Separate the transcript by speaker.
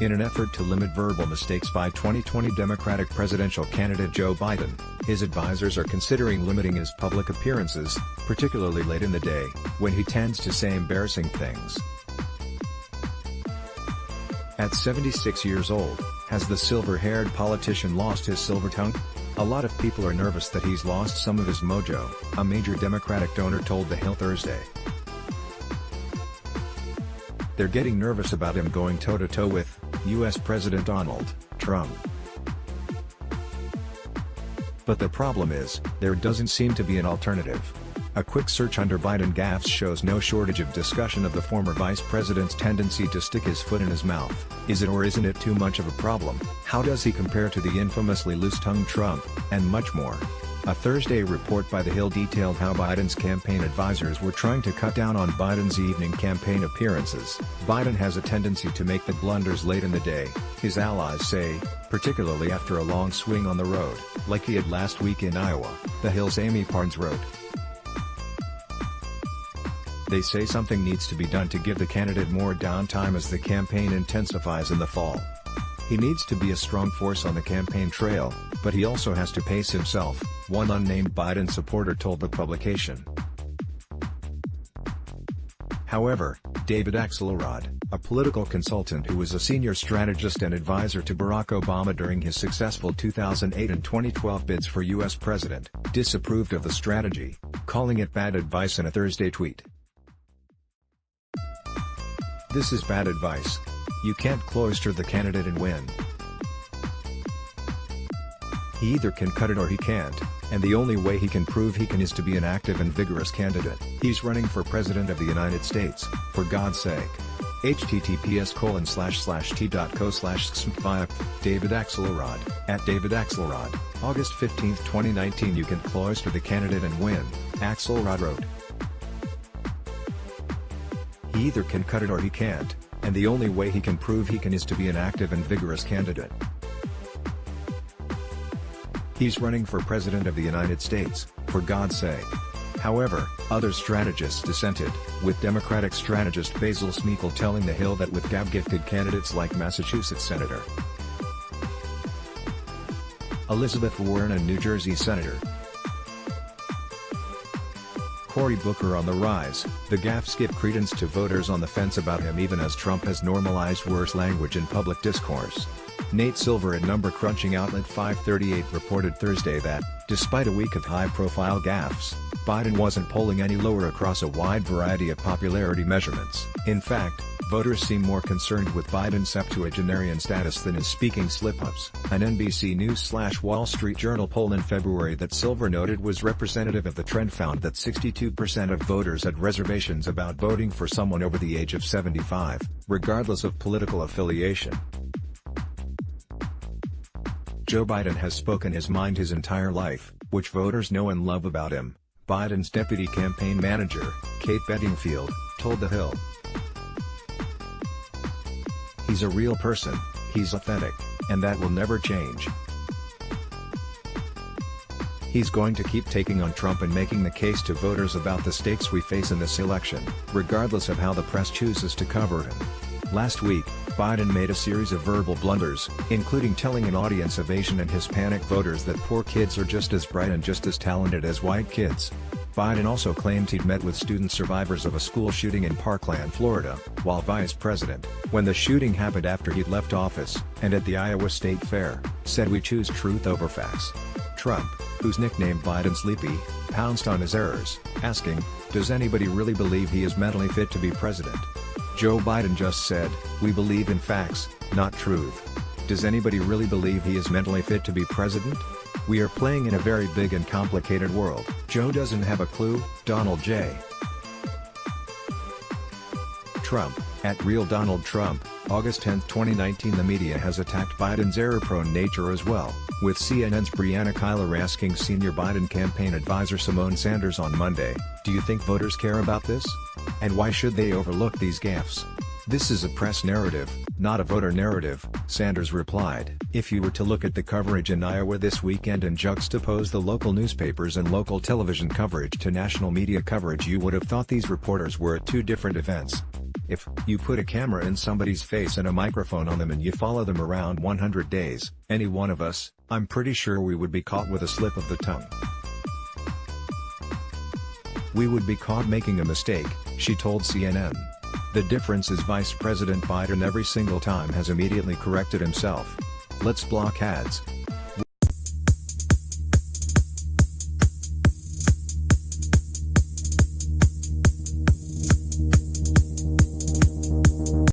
Speaker 1: In an effort to limit verbal mistakes by 2020 Democratic presidential candidate Joe Biden, his advisors are considering limiting his public appearances, particularly late in the day, when he tends to say embarrassing things. At 76 years old, has the silver-haired politician lost his silver tongue? A lot of people are nervous that he's lost some of his mojo, a major Democratic donor told The Hill Thursday. They're getting nervous about him going toe-to-toe with U.S. President Donald Trump. But the problem is, there doesn't seem to be an alternative. A quick search under Biden gaffes shows no shortage of discussion of the former vice president's tendency to stick his foot in his mouth. Is it or isn't it too much of a problem? How does he compare to the infamously loose-tongued Trump? And much more. A Thursday report by The Hill detailed how Biden's campaign advisors were trying to cut down on Biden's evening campaign appearances. Biden has a tendency to make the blunders late in the day, his allies say, particularly after a long swing on the road, like he had last week in Iowa, The Hill's Amy Parnes wrote. They say something needs to be done to give the candidate more downtime as the campaign intensifies in the fall. He needs to be a strong force on the campaign trail, but he also has to pace himself, one unnamed Biden supporter told the publication. However, David Axelrod, a political consultant who was a senior strategist and advisor to Barack Obama during his successful 2008 and 2012 bids for U.S. president, disapproved of the strategy, calling it bad advice in a Thursday tweet. "This is bad advice. You can't cloister the candidate and win. He either can cut it or he can't, and the only way he can prove he can is to be an active and vigorous candidate. He's running for President of the United States, for God's sake." https://t.co/xmf David Axelrod, at David Axelrod, August 15, 2019. You can cloister the candidate and win, Axelrod wrote. He either can cut it or he can't, and the only way he can prove he can is to be an active and vigorous candidate. He's running for President of the United States, for God's sake. However, other strategists dissented, with Democratic strategist Basil Smeekal telling The Hill that with Gaffe-gifted candidates like Massachusetts Senator Elizabeth Warren and New Jersey Senator Cory Booker on the rise, the gaffes give credence to voters on the fence about him even as Trump has normalized worse language in public discourse. Nate Silver at number-crunching outlet 538 reported Thursday that, despite a week of high-profile gaffes, Biden wasn't polling any lower across a wide variety of popularity measurements. In fact, voters seem more concerned with Biden's septuagenarian status than his speaking slip-ups. An NBC News/Wall Street Journal poll in February that Silver noted was representative of the trend found that 62% of voters had reservations about voting for someone over the age of 75, regardless of political affiliation. Joe Biden has spoken his mind his entire life, which voters know and love about him, Biden's deputy campaign manager, Kate Bedingfield, told The Hill. He's a real person, he's authentic, and that will never change. He's going to keep taking on Trump and making the case to voters about the stakes we face in this election, regardless of how the press chooses to cover him. Last week, Biden made a series of verbal blunders, including telling an audience of Asian and Hispanic voters that poor kids are just as bright and just as talented as white kids. Biden also claimed he'd met with student survivors of a school shooting in Parkland, Florida, while vice president, when the shooting happened after he'd left office, and at the Iowa State Fair, said we choose truth over facts. Trump, who's nicknamed Biden Sleepy, pounced on his errors, asking, "Does anybody really believe he is mentally fit to be president?" Joe Biden just said, "We believe in facts, not truth. Does anybody really believe he is mentally fit to be president? We are playing in a very big and complicated world." Joe doesn't have a clue, Donald J. Trump, at Real Donald Trump, August 10, 2019. The media has attacked Biden's error-prone nature as well, with CNN's Brianna Keilar asking senior Biden campaign advisor Simone Sanders on Monday, "Do you think voters care about this? And why should they overlook these gaffes? This is a press narrative, not a voter narrative," Sanders replied. "If you were to look at the coverage in Iowa this weekend and juxtapose the local newspapers and local television coverage to national media coverage, you would have thought these reporters were at two different events. If you put a camera in somebody's face and a microphone on them and you follow them around 100 days, any one of us, I'm pretty sure we would be caught with a slip of the tongue. We would be caught making a mistake, she told CNN. The difference is Vice President Biden every single time has immediately corrected himself. Let's block ads,